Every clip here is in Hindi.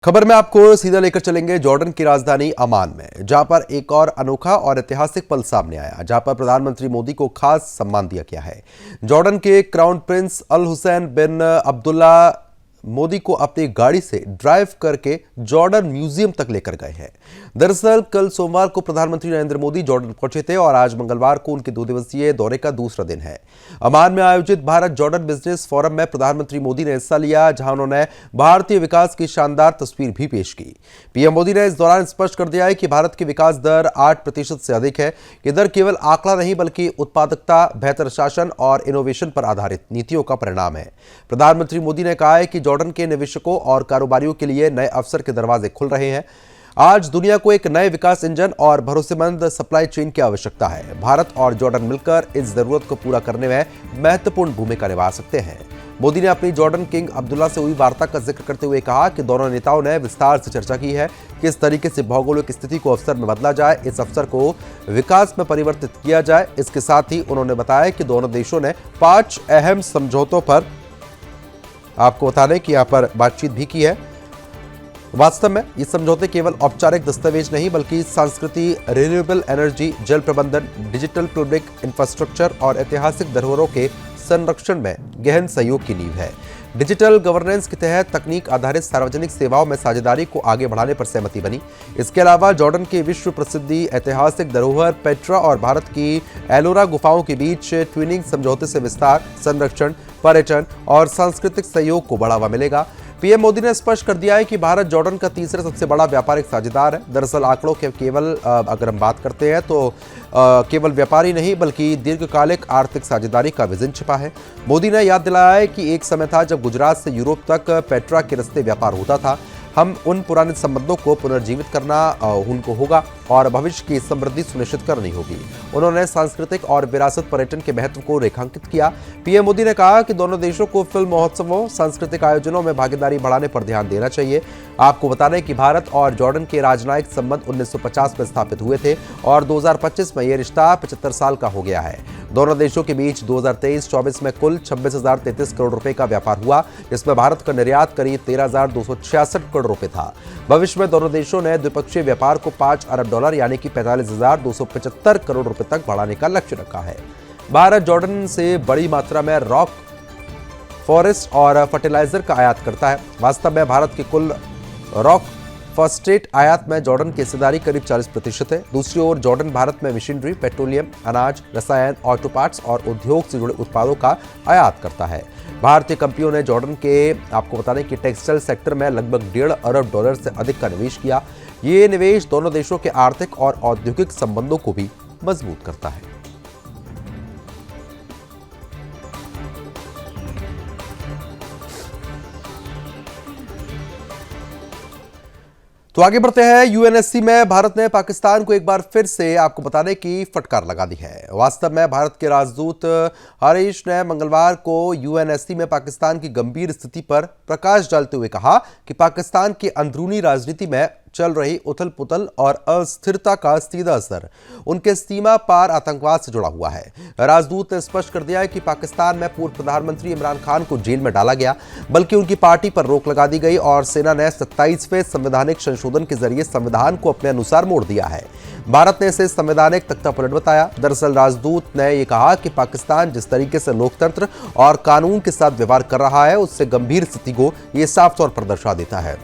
खबर में आपको सीधा लेकर चलेंगे जॉर्डन की राजधानी अमान में, जहां पर एक और अनोखा और ऐतिहासिक पल सामने आया, जहां पर प्रधानमंत्री मोदी को खास सम्मान दिया गया है। जॉर्डन के क्राउन प्रिंस अल हुसैन बिन अब्दुल्ला मोदी को अपनी गाड़ी से ड्राइव करके जॉर्डन म्यूजियम तक लेकर गए हैं। दरअसल कल सोमवार को प्रधानमंत्री नरेंद्र मोदी जॉर्डन पहुंचे थे और आज मंगलवार को उनके 2 दिवसीय दौरे का दूसरा दिन है। अमान में आयोजित भारत जॉर्डन बिजनेस फोरम में प्रधानमंत्री मोदी ने हिस्सा लिया, जहां उन्होंने भारतीय विकास की शानदार तस्वीर भी पेश की। पीएम मोदी ने इस दौरान स्पष्ट कर दिया है कि भारत की विकास दर 8% से अधिक है। ये दर केवल आंकड़ा नहीं बल्कि उत्पादकता, बेहतर शासन और इनोवेशन पर आधारित नीतियों का परिणाम है। प्रधानमंत्री मोदी ने कहा है कि जॉर्डन के निवेशकों और कारोबारियों के लिए नए अवसर के दरवाजे खुल रहे हैं। आज दुनिया को एक नए विकास इंजन और भरोसेमंद सप्लाई चेन की आवश्यकता है। भारत और जॉर्डन मिलकर इस जरूरत को पूरा करने में महत्वपूर्ण भूमिका निभा सकते हैं। मोदी ने अपनी जॉर्डन किंग अब्दुल्ला से हुई वार्ता का जिक्र करते हुए कहा कि दोनों नेताओं ने विस्तार से चर्चा की है कि किस तरीके से भौगोलिक स्थिति को अवसर में बदला जाए, इस अवसर को विकास में परिवर्तित किया जाए। इसके साथ ही उन्होंने बताया कि दोनों देशों ने 5 अहम समझौतों पर आपको बता दें कि यहां पर बातचीत भी की है। वास्तव में ये समझौते केवल औपचारिक दस्तावेज नहीं बल्कि संस्कृति, रिन्यूएबल एनर्जी, जल प्रबंधन, डिजिटल पब्लिक इंफ्रास्ट्रक्चर और ऐतिहासिक धरोहरों के संरक्षण में गहन सहयोग की नींव है। डिजिटल गवर्नेंस के तहत तकनीक आधारित सार्वजनिक सेवाओं में साझेदारी को आगे बढ़ाने पर सहमति बनी। इसके अलावा जॉर्डन की विश्व प्रसिद्धि ऐतिहासिक धरोहर पेट्रा और भारत की एलोरा गुफाओं के बीच ट्विनिंग समझौते से विस्तार, संरक्षण, पर्यटन और सांस्कृतिक सहयोग को बढ़ावा मिलेगा। पीएम मोदी ने स्पष्ट कर दिया है कि भारत जॉर्डन का तीसरा सबसे बड़ा व्यापारिक साझेदार है। दरअसल आंकड़ों के केवल अगर हम बात करते हैं तो केवल व्यापारी नहीं बल्कि दीर्घकालिक आर्थिक साझेदारी का विजन छिपा है। मोदी ने याद दिलाया है कि एक समय था जब गुजरात से यूरोप तक पेट्रा के रास्ते व्यापार होता था। हम उन पुराने संबंधों को पुनर्जीवित करना उनको होगा और भविष्य की समृद्धि सुनिश्चित करनी होगी। उन्होंने सांस्कृतिक और विरासत पर्यटन के महत्व को रेखांकित किया। पीएम मोदी ने कहा कि दोनों देशों को फिल्म महोत्सवों, सांस्कृतिक आयोजनों में भागीदारी बढ़ाने पर ध्यान देना चाहिए। आपको बता दें कि भारत और जॉर्डन के राजनयिक संबंध 1950 में स्थापित हुए थे और 2025 में यह रिश्ता 75 साल का हो गया है। दोनों देशों के बीच 2023-24 में कुल 26,033 करोड़ रुपए का व्यापार हुआ, जिसमें भारत का निर्यात करीब 13,266 करोड़ रुपए था। भविष्य में दोनों देशों ने द्विपक्षीय व्यापार को $5 अरब यानी कि 45,275 करोड़ रुपए तक बढ़ाने का लक्ष्य रखा है। भारत जॉर्डन से बड़ी मात्रा में रॉक फॉरेस्ट और फर्टिलाइजर का आयात करता है। वास्तव में भारत की कुल रॉक फॉस्फेट आयात में जॉर्डन की हिस्सेदारी करीब 40% है। दूसरी ओर जॉर्डन भारत में मशीनरी, पेट्रोलियम, अनाज, रसायन, ऑटो पार्ट्स और उद्योग से जुड़े उत्पादों का आयात करता है। भारतीय कंपनियों ने जॉर्डन के आपको बता दें कि टेक्सटाइल सेक्टर में लगभग $1.5 अरब से अधिक का निवेश किया। ये निवेश दोनों देशों के आर्थिक और औद्योगिक संबंधों को भी मजबूत करता है। तो आगे बढ़ते हैं। यूएनएससी में भारत ने पाकिस्तान को एक बार फिर से आपको बताने की फटकार लगा दी है। वास्तव में भारत के राजदूत हरीश ने मंगलवार को यूएनएससी में पाकिस्तान की गंभीर स्थिति पर प्रकाश डालते हुए कहा कि पाकिस्तान की अंदरूनी राजनीति में चल रही उथल-पुथल और अस्थिरता का सीधा असर उनके सीमा पार आतंकवाद से जुड़ा हुआ है। राजदूत ने स्पष्ट कर दिया है कि पाकिस्तान में पूर्व प्रधानमंत्री इमरान खान को जेल में डाला गया, बल्कि उनकी पार्टी पर रोक लगा दी गई और सेना ने 27वें संवैधानिक संशोधन के जरिए संविधान को अपने अनुसार मोड़ दिया है। भारत ने इसे संवैधानिक तख्तापलट बताया। दरअसल राजदूत ने यह कहा कि पाकिस्तान जिस तरीके से लोकतंत्र और कानून के साथ व्यवहार कर रहा है, उससे गंभीर स्थिति को यह साफ तौर पर दर्शा देता है।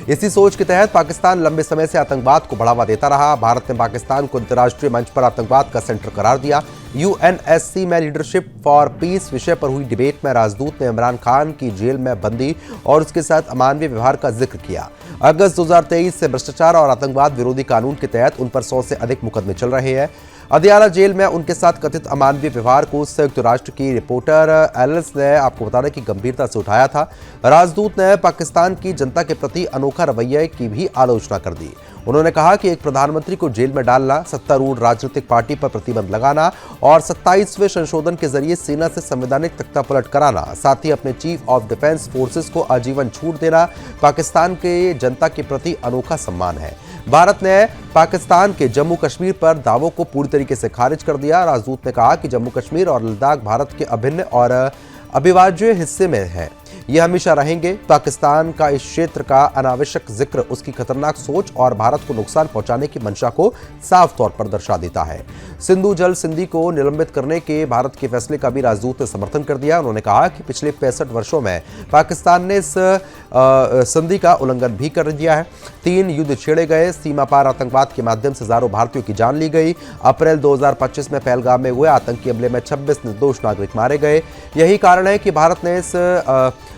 इसी सोच के तहत पाकिस्तान लंबे समय से आतंकवाद को बढ़ावा देता रहा। भारत ने पाकिस्तान को अंतर्राष्ट्रीय मंच पर आतंकवाद का सेंटर करार दिया। यूएनएससी में लीडरशिप फॉर पीस विषय पर हुई डिबेट में राजदूत ने इमरान खान की जेल में बंदी और उसके साथ अमानवीय व्यवहार का जिक्र किया। अगस्त 2023 से भ्रष्टाचार और आतंकवाद विरोधी कानून के तहत उन पर 100 से अधिक मुकदमे चल रहे हैं। अदियाला जेल में उनके साथ कथित अमानवीय व्यवहार को संयुक्त राष्ट्र की रिपोर्टर एलिस ने आपको बताने की गंभीरता से उठाया था। राजदूत ने पाकिस्तान की जनता के प्रति अनोखा रवैये की भी आलोचना कर दी। उन्होंने कहा कि एक प्रधानमंत्री को जेल में डालना, सत्तारूढ़ राजनीतिक पार्टी पर प्रतिबंध लगाना और 27वें संशोधन के जरिए सेना से संवैधानिक तख्तापलट कराना, साथ ही अपने चीफ ऑफ डिफेंस फोर्सेस को आजीवन छूट देना पाकिस्तान के जनता के प्रति अनोखा सम्मान है। भारत ने पाकिस्तान के जम्मू कश्मीर पर दावों को पूरी तरीके से खारिज कर दिया। राजदूत ने कहा कि जम्मू कश्मीर और लद्दाख भारत के अभिन्न और अविभाज्य हिस्से में है। ये हमेशा रहेंगे। पाकिस्तान का इस क्षेत्र का अनावश्यक जिक्र उसकी खतरनाक सोच और भारत को नुकसान पहुंचाने की मंशा को साफ तौर पर दर्शा देता है। सिंधु जल संधि को निलंबित करने के भारत के फैसले का भी राजदूत ने समर्थन कर दिया। उन्होंने कहा कि पिछले 65 वर्षों में पाकिस्तान ने इस संधि का उल्लंघन भी कर दिया है। 3 युद्ध छेड़े गए, सीमा पार आतंकवाद के माध्यम से हजारों भारतीयों की जान ली गई। अप्रैल 2025 में पहलगाम में हुए आतंकी हमले में 26 निर्दोष नागरिक मारे गए। यही कारण है कि भारत ने इस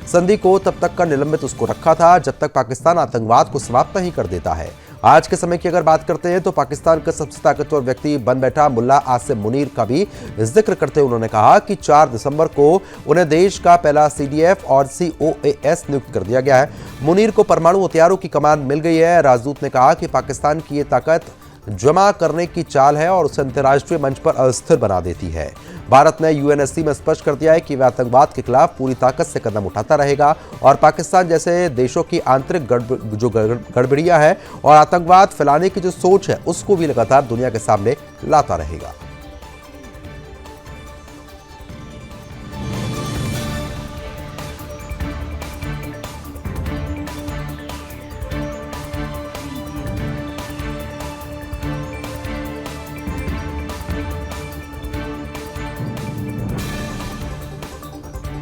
संधि को तब तक का निलंबित उसको रखा था जब तक पाकिस्तान आतंकवाद को समाप्त नहीं कर देता है। आज के समय की अगर बात करते हैं तो पाकिस्तान का सबसे ताकतवर व्यक्ति बन बैठा मुल्ला आसिम मुनीर का भी जिक्र करते हुए उन्होंने कहा कि 4 दिसंबर को उन्हें देश का पहला CDF और COAS नियुक्त कर दिया गया है। मुनीर को परमाणु हथियारों की कमान मिल गई है। राजदूत ने कहा कि पाकिस्तान की ये ताकत जमा करने की चाल है और उसे अंतर्राष्ट्रीय मंच पर अस्थिर बना देती है। भारत ने UNSC में स्पष्ट कर दिया है कि वह आतंकवाद के खिलाफ पूरी ताकत से कदम उठाता रहेगा और पाकिस्तान जैसे देशों की आंतरिक गड़बड़ियां है और आतंकवाद फैलाने की जो सोच है उसको भी लगातार दुनिया के सामने लाता रहेगा।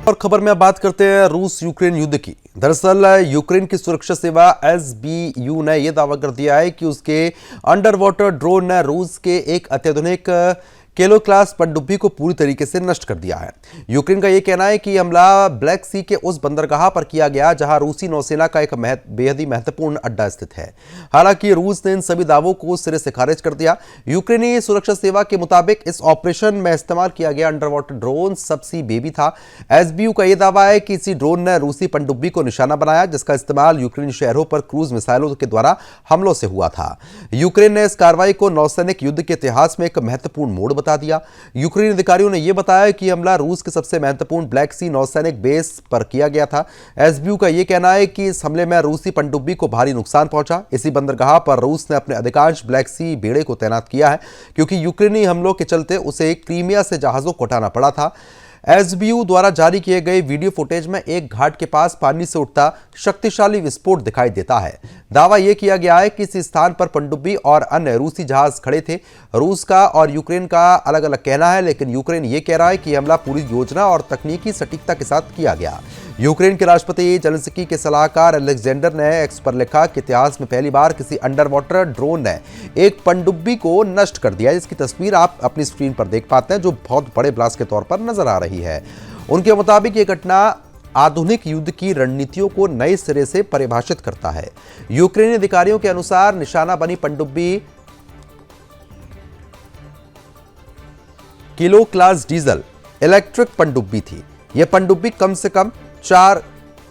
और खबर में अब बात करते हैं रूस यूक्रेन युद्ध की। दरअसल यूक्रेन की सुरक्षा सेवा SBU ने यह दावा कर दिया है कि उसके अंडर वाटर ड्रोन ने रूस के एक अत्याधुनिक केलो क्लास पनडुब्बी को पूरी तरीके से नष्ट कर दिया है। यूक्रेन का यह कहना है कि हमला ब्लैक सी के उस बंदरगाह पर किया गया जहां रूसी नौसेना का एक बेहद ही महत्वपूर्ण अड्डा स्थित है। हालांकि रूस ने इन सभी दावों को सिरे से खारिज कर दिया। यूक्रेनी सुरक्षा सेवा के मुताबिक इस ऑपरेशन में इस्तेमाल किया गया अंडर वाटर ड्रोन सबसी बेबी था। SBU का यह दावा है कि इसी ड्रोन ने रूसी पनडुब्बी को निशाना बनाया जिसका इस्तेमाल यूक्रेनी शहरों पर क्रूज मिसाइलों के द्वारा हमलों से हुआ था। यूक्रेन ने इस कार्रवाई को नौसैनिक युद्ध के इतिहास में एक महत्वपूर्ण मोड़ बता दिया। यूक्रेनी अधिकारियों ने यह बताया कि हमला रूस के सबसे महत्वपूर्ण ब्लैक सी नौसैनिक बेस पर किया गया था। SBU का यह कहना है कि इस हमले में रूसी पनडुब्बी को भारी नुकसान पहुंचा। इसी बंदरगाह पर रूस ने अपने अधिकांश ब्लैक सी बेड़े को तैनात किया है क्योंकि यूक्रेनी हमलों के चलते उसे क्रीमिया से जहाजों को हटाना पड़ा था। SBU द्वारा जारी किए गए वीडियो फुटेज में एक घाट के पास पानी से उठता शक्तिशाली विस्फोट दिखाई देता है। दावा यह किया गया है कि इस स्थान पर पनडुब्बी और अन्य रूसी जहाज खड़े थे। रूस का और यूक्रेन का अलग अलग कहना है, लेकिन यूक्रेन यह कह रहा है कि हमला पूरी योजना और तकनीकी सटीकता के साथ किया गया। यूक्रेन के राष्ट्रपति जेलेंस्की के सलाहकार अलेक्जेंडर ने एक्स पर लिखा कि इतिहास में पहली बार किसी अंडर वाटर ड्रोन ने एक पनडुब्बी को नष्ट कर दिया। इसकी तस्वीर आप अपनी स्क्रीन पर देख पाते हैं जो बहुत बड़े ब्लास्ट के तौर पर नजर आ रही है। उनके मुताबिक ये घटना आधुनिक युद्ध की रणनीतियों को नए सिरे से परिभाषित करता है। यूक्रेनी अधिकारियों के अनुसार निशाना बनी पनडुब्बी किलो क्लास डीजल इलेक्ट्रिक पनडुब्बी थी। यह पनडुब्बी कम से कम 4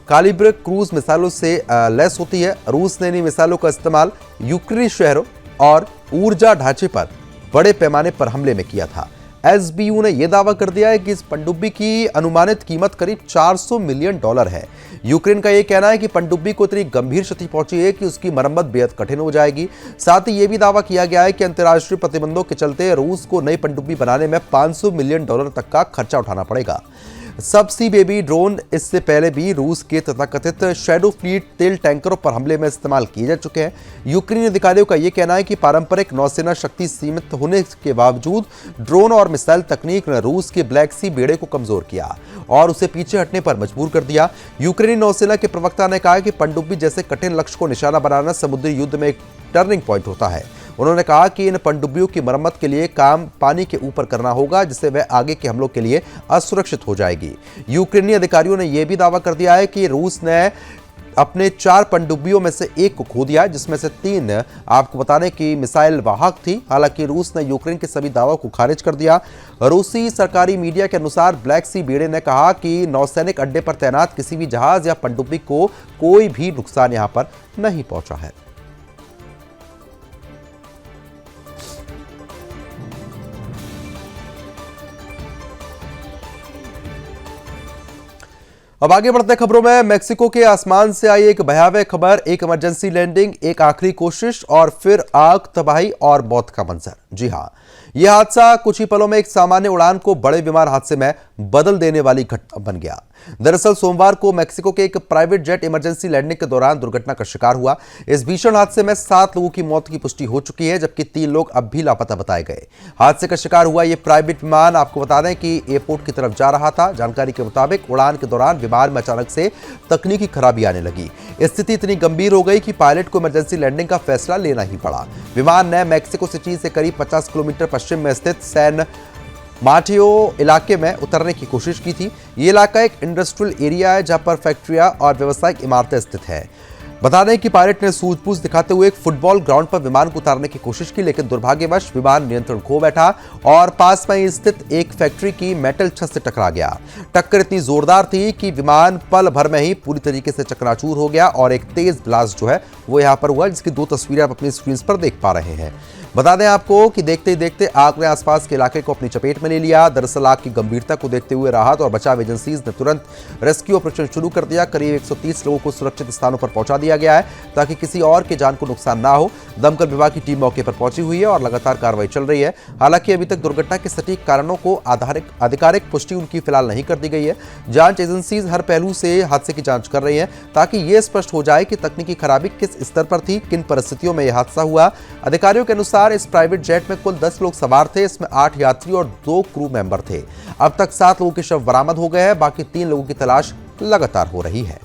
कालिबर क्रूज मिसाइलों से लैस होती है। रूस ने इन मिसाइलों का इस्तेमाल यूक्रेनी शहरों और ऊर्जा ढांचे पर बड़े पैमाने पर हमले में किया था। SBU ने यह दावा कर दिया है कि इस पनडुब्बी की अनुमानित कीमत करीब $400 मिलियन है। यूक्रेन का यह कहना है कि पनडुब्बी को इतनी गंभीर क्षति पहुंची है कि उसकी मरम्मत बेहद कठिन हो जाएगी। साथ ही यह भी दावा किया गया है कि अंतर्राष्ट्रीय प्रतिबंधों के चलते रूस को नई पनडुब्बी बनाने में $500 मिलियन तक का खर्चा उठाना पड़ेगा। सबसी बेबी ड्रोन इससे पहले भी रूस के तथाकथित शैडो फ्लीट तेल टैंकरों पर हमले में इस्तेमाल किए जा चुके हैं। यूक्रेनी अधिकारियों का यह कहना है कि पारंपरिक नौसेना शक्ति सीमित होने के बावजूद ड्रोन और मिसाइल तकनीक ने रूस के ब्लैक सी बेड़े को कमजोर किया और उसे पीछे हटने पर मजबूर कर दिया। यूक्रेनी नौसेना के प्रवक्ता ने कहा कि पनडुब्बी जैसे कठिन लक्ष्य को निशाना बनाना समुद्री युद्ध में एक टर्निंग पॉइंट होता है। उन्होंने कहा कि इन पनडुब्बियों की मरम्मत के लिए काम पानी के ऊपर करना होगा जिससे वह आगे के हमलों के लिए असुरक्षित हो जाएगी। यूक्रेनी अधिकारियों ने यह भी दावा कर दिया है कि रूस ने अपने 4 पनडुब्बियों में से एक को खो दिया जिसमें से 3 आपको बताने की मिसाइल वाहक थी। हालांकि रूस ने यूक्रेन के सभी दावों को खारिज कर दिया। रूसी सरकारी मीडिया के अनुसार ब्लैक सी बेड़े ने कहा कि नौसैनिक अड्डे पर तैनात किसी भी जहाज या पनडुब्बी को कोई भी नुकसान यहां पर नहीं पहुंचा है। अब आगे बढ़ते खबरों में। मेक्सिको के आसमान से आई एक भयावह खबर, एक इमरजेंसी लैंडिंग, एक आखिरी कोशिश और फिर आग, तबाही और मौत का मंजर। जी हां, यह हादसा कुछ ही पलों में एक सामान्य उड़ान को बड़े विमान हादसे में बदल देने वाली घटना बन गया। दरअसल सोमवार को मेक्सिको के एक प्राइवेट जेट इमरजेंसी लैंडिंग के दौरान दुर्घटना का शिकार हुआ। इस भीषण हादसे में 7 लोगों की मौत की पुष्टि हो चुकी है, जबकि 3 लोग अब भी लापता बताए गए। हादसे का शिकार हुआ यह प्राइवेट विमान आपको बता दें कि एयरपोर्ट की तरफ जा रहा था। जानकारी के मुताबिक उड़ान के दौरान विमान में अचानक से तकनीकी खराबी आने लगी। स्थिति इतनी गंभीर हो गई कि पायलट को इमरजेंसी लैंडिंग का फैसला लेना ही पड़ा। विमान ने मैक्सिको सिटी से करीब 50 किलोमीटर पश्चिम में स्थित सैन माटेओ इलाके में उतरने की कोशिश की थी। ये इलाका एक इंडस्ट्रियल एरिया है, जहां पर फैक्ट्रियां और व्यावसायिक इमारतें स्थित हैं। बता दें कि पायलट ने सूझबूझ दिखाते हुए एक फुटबॉल ग्राउंड पर विमान को उतारने की कोशिश की, लेकिन दुर्भाग्यवश विमान नियंत्रण खो बैठा और पास में ही स्थित एक फैक्ट्री की मेटल छत से टकरा गया। टक्कर इतनी जोरदार थी कि विमान पल भर में ही पूरी तरीके से चकनाचूर हो गया और एक तेज ब्लास्ट जो है वो यहाँ पर हुआ, जिसकी 2 तस्वीरें आप अपनी स्क्रीन पर देख पा रहे हैं। बता दें आपको कि देखते ही देखते आग ने आसपास के इलाके को अपनी चपेट में ले लिया। दरअसल आग की गंभीरता को देखते हुए राहत और बचाव एजेंसीज ने तुरंत रेस्क्यू ऑपरेशन शुरू कर दिया। करीब 130 लोगों को सुरक्षित स्थानों पर पहुंचा दिया गया है ताकि किसी और की जान को नुकसान ना हो। दमकल विभाग की टीम मौके पर पहुंची हुई है और लगातार कार्रवाई चल रही है। हालांकि अभी तक दुर्घटना के सटीक कारणों को आधिकारिक पुष्टि उनकी फिलहाल नहीं कर दी गई है। जांच एजेंसीज हर पहलू से हादसे की जांच कर रही हैं ताकि ये स्पष्ट हो जाए कि तकनीकी खराबी किस स्तर पर थी, किन परिस्थितियों में यह हादसा हुआ। अधिकारियों के अनुसार इस प्राइवेट जेट में कुल 10 लोग सवार थे। इसमें 8 यात्री और 2 क्रू मेंबर थे। अब तक 7 लोगों के शव बरामद हो गए हैं। बाकी 3 लोगों की तलाश लगातार हो रही है।